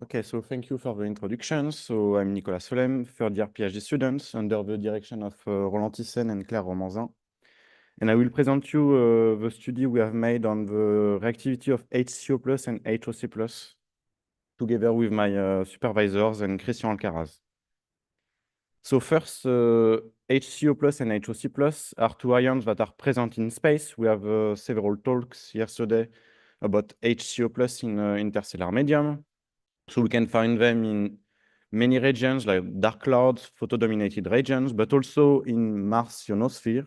Okay, so thank you for the introduction. So I'm Nicolas Solem, third year PhD student under the direction of Roland Thyssen and Claire Romanzin. And I will present you the study we have made on the reactivity of HCO plus and HOC plus together with my supervisors and Christian Alcaraz. So first, HCO plus and HOC plus are two ions that are present in space. We have several talks yesterday about HCO plus in interstellar medium. So we can find them in many regions like dark clouds, photo-dominated regions, but also in Mars ionosphere.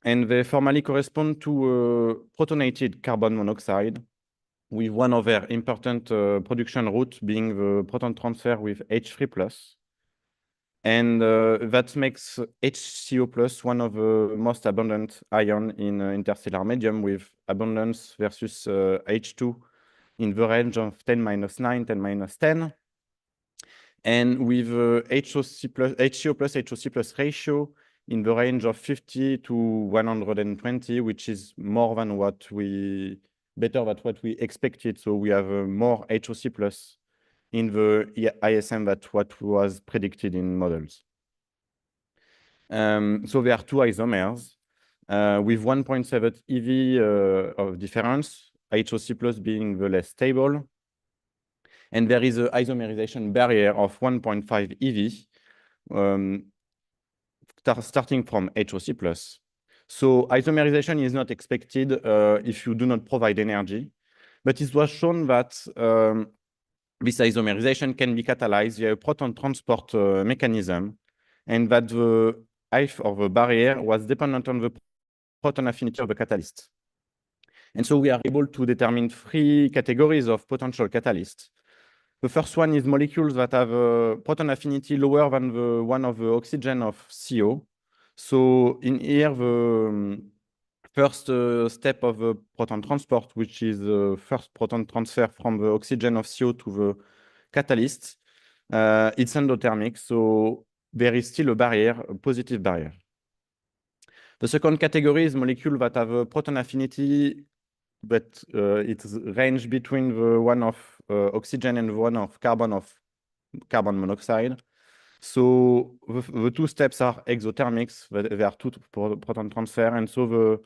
And they formally correspond to protonated carbon monoxide, with one of their important production routes being the proton transfer with H3+. And that makes HCO plus one of the most abundant ion in interstellar medium, with abundance versus H2 in the range of 10⁻⁹, 10⁻⁻. And with HCO plus HOC plus ratio in the range of 50 to 120, which is more than better than what we expected. So we have more HOC plus in the ISM than what was predicted in models. So there are two isomers with 1.7 EV of difference, HOC plus being the less stable. And there is an isomerization barrier of 1.5 EV starting from HOC plus. So isomerization is not expected if you do not provide energy, but it was shown that this isomerization can be catalyzed via a proton transport mechanism, and that the height of the barrier was dependent on the proton affinity of the catalyst. And so we are able to determine three categories of potential catalysts. The first one is molecules that have a proton affinity lower than the one of the oxygen of CO. So in here, the first step of the proton transport, which is the first proton transfer from the oxygen of CO to the catalyst, it's endothermic, so there is still a barrier, a positive barrier. The second category is molecules that have a proton affinity, but it's range between the one of oxygen and the one of carbon monoxide. So the two steps are exothermics, there are two proton transfer, and so the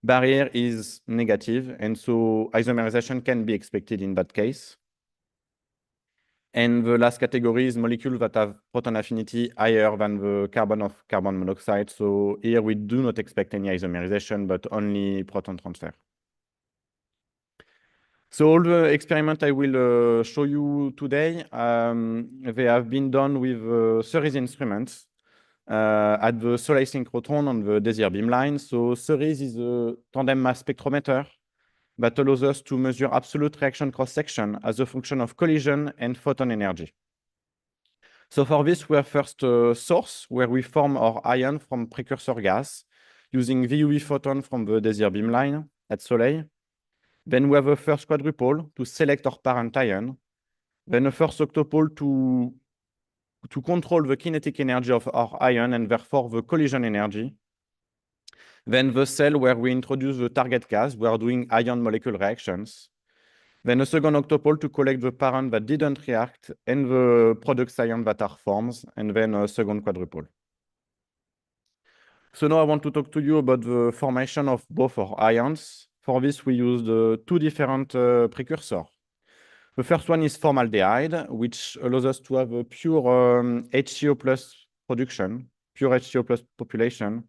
barrier is negative, and so isomerization can be expected in that case. And the last category is molecules that have proton affinity higher than the carbon of carbon monoxide. So here we do not expect any isomerization, but only proton transfer. So all the experiments I will show you today, they have been done with series instruments at the Soleil synchrotron on the Desir beamline. So series is a tandem mass spectrometer that allows us to measure absolute reaction cross-section as a function of collision and photon energy. So for this, we have first a source where we form our ion from precursor gas using VUV photon from the Desir beamline at Soleil. Then we have a first quadrupole to select our parent ion. Then a first octopole to control the kinetic energy of our ion and therefore the collision energy. Then the cell where we introduce the target gas, we are doing ion molecule reactions. Then a second octopole to collect the parent that didn't react and the product ion that are formed, and then a second quadrupole. So now I want to talk to you about the formation of both our ions. For this, we used two different precursors. The first one is formaldehyde, which allows us to have a pure HCO plus production, pure HCO plus population,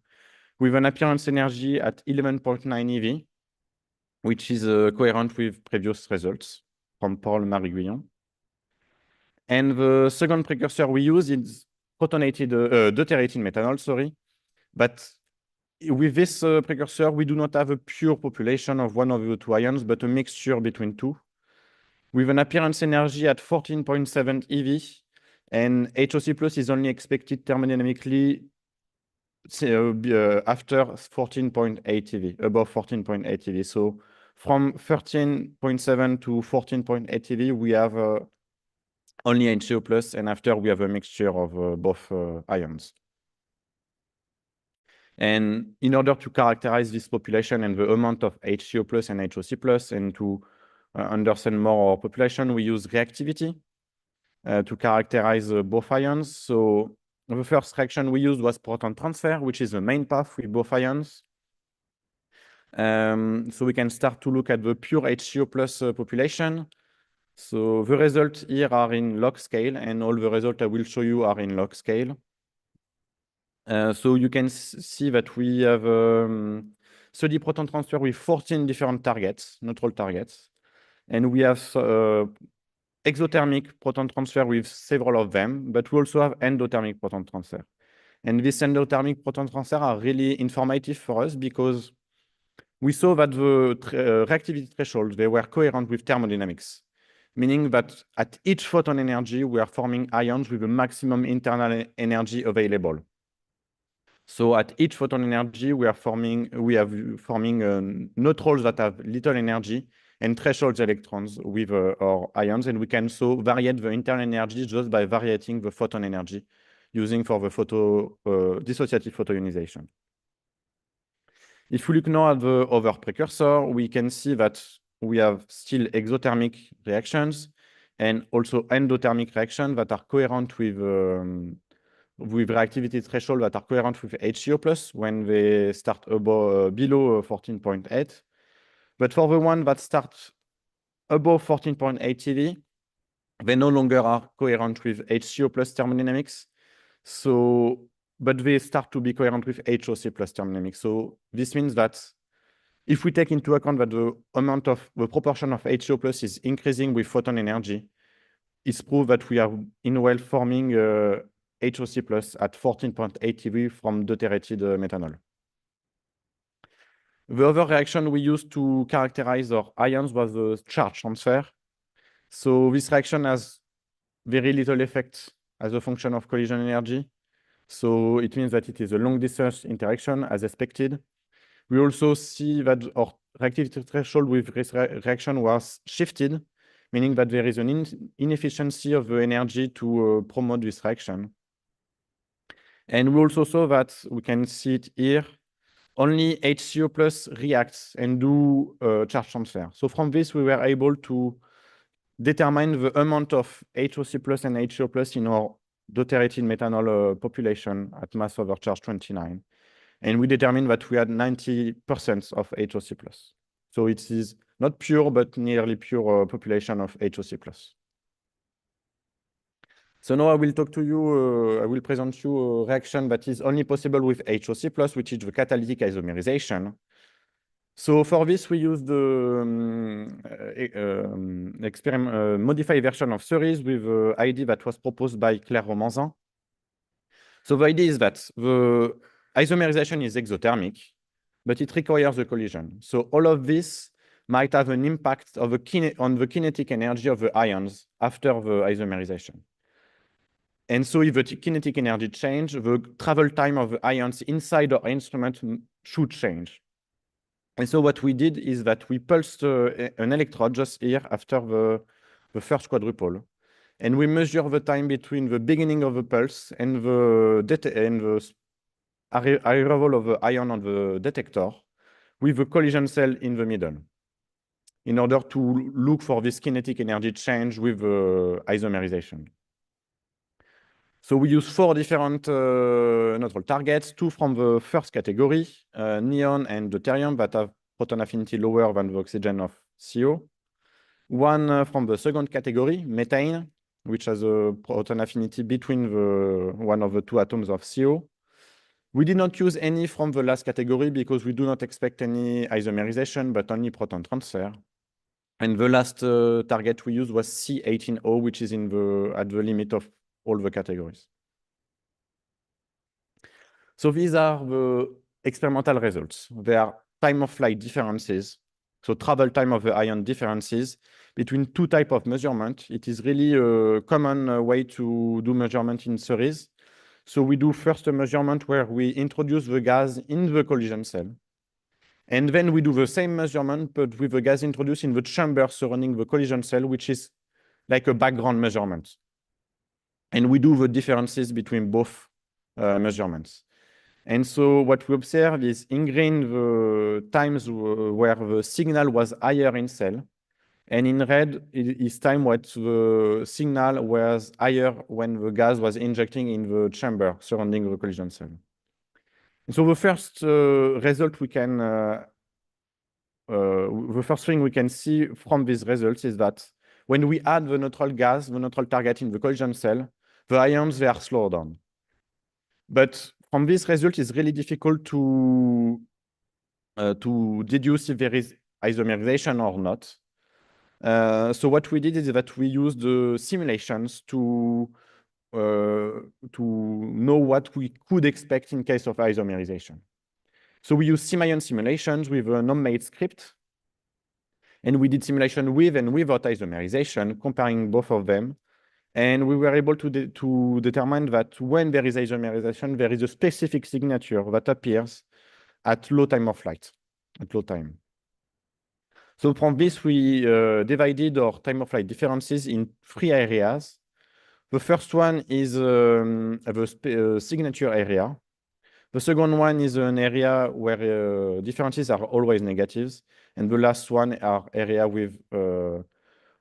with an appearance energy at 11.9 EV, which is coherent with previous results from Paul Mariguillon. And the second precursor we use is protonated deuterated methanol, sorry. But with this precursor, we do not have a pure population of one of the two ions, but a mixture between two, with an appearance energy at 14.7 EV, and HOC plus is only expected thermodynamically after 14.8 EV, above 14.8 EV. So from 13.7 to 14.8 EV, we have only HCO plus, and after we have a mixture of both ions. And in order to characterize this population and the amount of HCO plus and HOC plus, and to understand more our population, we use reactivity to characterize both ions. So the first reaction we used was proton transfer, which is the main path with both ions. So we can start to look at the pure HCO plus population. So the results here are in log scale, and all the results I will show you are in log scale. So you can see that we have 30 proton transfer with 14 different targets, neutral targets. And we have exothermic proton transfer with several of them, but we also have endothermic proton transfer. And these endothermic proton transfer are really informative for us because we saw that the reactivity thresholds, they were coherent with thermodynamics, meaning that at each photon energy, we are forming ions with the maximum internal energy available. So at each photon energy, we have forming neutrals that have little energy and threshold electrons with our ions, and we can so vary the internal energy just by varying the photon energy using for the dissociative photoionization. If we look now at the other precursor, we can see that we have still exothermic reactions and also endothermic reactions that are coherent with reactivity threshold that are coherent with HCO plus when they start below 14.8. But for the one that start above 14.8 TeV, they no longer are coherent with HCO plus thermodynamics. So, but they start to be coherent with HOC plus thermodynamics. So this means that if we take into account that the proportion of HCO plus is increasing with photon energy, it's proved that we are in well forming HOC plus at 14.8 TeV from deuterated methanol. The other reaction we used to characterize our ions was the charge transfer. So this reaction has very little effect as a function of collision energy. So it means that it is a long distance interaction as expected. We also see that our reactivity threshold with this reaction was shifted, meaning that there is an inefficiency of the energy to promote this reaction. And we also saw that, we can see it here, only HCO plus reacts and do charge transfer. So from this, we were able to determine the amount of HOC plus and HCO plus in our deuterated methanol population at mass over charge 29. And we determined that we had 90% of HOC plus. So it is not pure, but nearly pure population of HOC plus. So now I will talk to you, I will present you a reaction that is only possible with HOC plus, which is the catalytic isomerization. So for this, we use the modified version of series with the idea that was proposed by Claire Romanzin. So the idea is that the isomerization is exothermic, but it requires a collision. So all of this might have an impact on the kinetic energy of the ions after the isomerization. And so if the kinetic energy change, the travel time of the ions inside our instrument should change. And so what we did is that we pulsed an electrode just here after the first quadruple. And we measure the time between the beginning of the pulse and the arrival of the ion on the detector with the collision cell in the middle in order to look for this kinetic energy change with isomerization. So we use 4 different neutral targets, 2 from the first category, neon and deuterium that have proton affinity lower than the oxygen of CO. 1 from the second category, methane, which has a proton affinity between one of the 2 atoms of CO. We did not use any from the last category because we do not expect any isomerization, but only proton transfer. And the last target we used was C18O, which is at the limit of all the categories. So these are the experimental results. There are time of flight differences, so travel time of the ion differences between 2 types of measurement. It is really a common way to do measurement in series. So we do first a measurement where we introduce the gas in the collision cell. And then we do the same measurement, but with the gas introduced in the chamber surrounding the collision cell, which is like a background measurement. And we do the differences between both measurements. And so what we observe is in green the times where the signal was higher in cell, And in red is time what the signal was higher when the gas was injecting in the chamber surrounding the collision cell. So the first result we can, the first thing we can see from these results is that when we add the neutral gas, the neutral target in the collision cell, the ions, they are slowed down. But from this result, it's really difficult to deduce if there is isomerization or not. So what we did is that we used the simulations to know what we could expect in case of isomerization. So we use CHIMie simulations with a non-made script, and we did simulation with and without isomerization, comparing both of them. And we were able to determine that when there is isomerization, there is a specific signature that appears at low time of flight, at low time. So from this, we divided our time of flight differences in 3 areas. The first one is the signature area. The second one is an area where differences are always negatives. And the last one are area with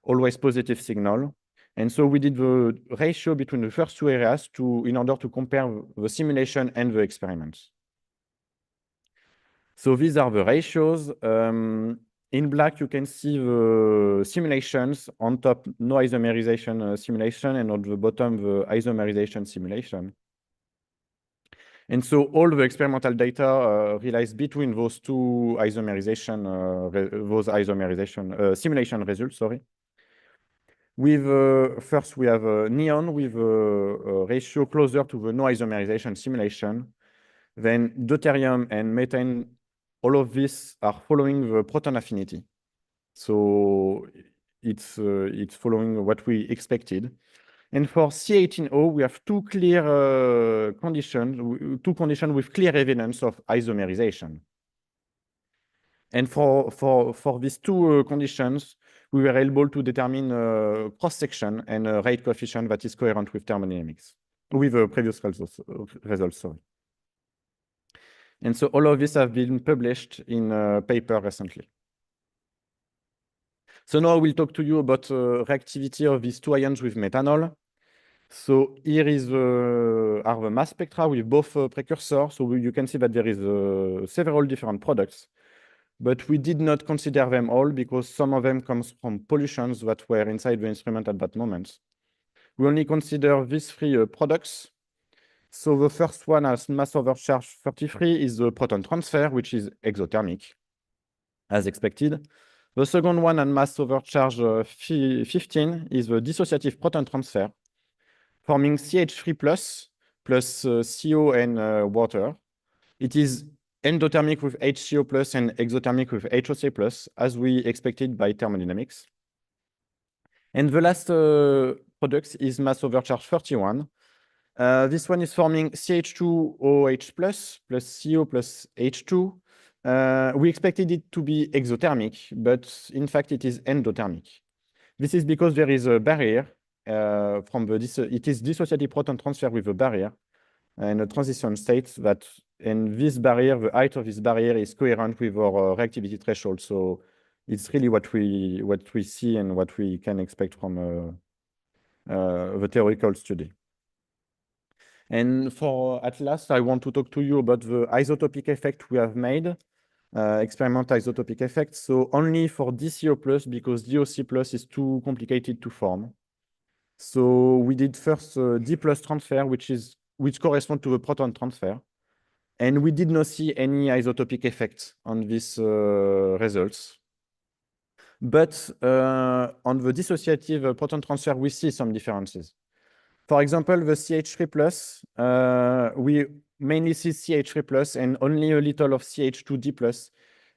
always positive signal. And so we did the ratio between the first 2 areas in order to compare the simulation and the experiments. So these are the ratios. In black, you can see the simulations. On top, no isomerization simulation, and on the bottom, the isomerization simulation. And so all the experimental data relies between those two isomerization, simulation results, sorry. With first, we have neon with a ratio closer to the no isomerization simulation. Then deuterium and methane, all of these are following the proton affinity. So it's following what we expected. And for C18O, we have two clear conditions, with clear evidence of isomerization. And for these two conditions, we were able to determine cross-section and a rate coefficient that is coherent with thermodynamics, with previous results, sorry. And so all of this have been published in a paper recently. So now I will talk to you about reactivity of these 2 ions with methanol. So here are the mass spectra with both precursors. So you can see that there is several different products, but we did not consider them all because some of them comes from pollutions that were inside the instrument at that moment. We only consider these 3 products. So the first one has mass overcharge 33 is the proton transfer, which is exothermic, as expected. The second one on mass overcharge 15 is the dissociative proton transfer, forming CH3 plus CO and water. It is endothermic with HCO plus and exothermic with HOC plus, as we expected by thermodynamics. And the last product is mass overcharge 31. This one is forming CH2OH plus CO plus H2. We expected it to be exothermic, but in fact it is endothermic. This is because there is a barrier it is dissociative proton transfer with a barrier and a transition state and this barrier, the height of this barrier is coherent with our reactivity threshold. So it's really what we see and what we can expect from the theoretical study. And at last, I want to talk to you about the isotopic effect we have made, experimental isotopic effect. So only for DCO plus, because DOC plus is too complicated to form. So we did first D plus transfer, which corresponds to the proton transfer. And we did not see any isotopic effect on these results. But on the dissociative proton transfer, we see some differences. For example, the CH3 plus, we mainly see CH3 plus and only a little of CH2D plus,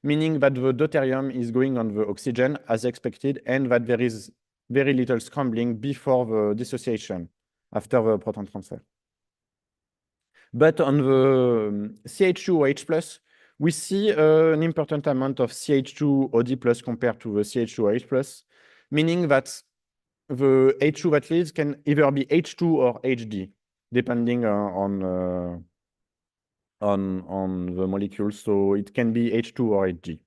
meaning that the deuterium is going on the oxygen as expected, and that there is very little scrambling before the dissociation after the proton transfer. But on the CH2OH plus, we see an important amount of CH2OD plus compared to the CH2OH plus, meaning that the H2 that leaves can either be H2 or HD, depending on the molecule. So it can be H2 or HG.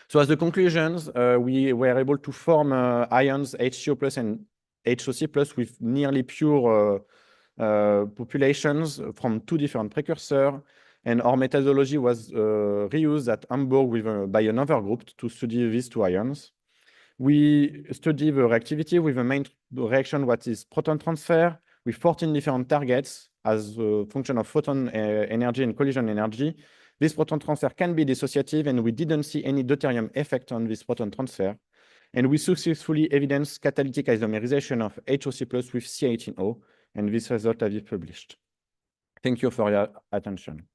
So as the conclusions, we were able to form ions HCO plus and HOC plus with nearly pure populations from 2 different precursors. And our methodology was reused at Hamburg by another group to study these 2 ions. We study the reactivity with the main reaction, what is proton transfer, with 14 different targets as a function of photon energy and collision energy. This proton transfer can be dissociative, and we didn't see any deuterium effect on this proton transfer. And we successfully evidenced catalytic isomerization of HOC plus with C18O, and this result has been published. Thank you for your attention.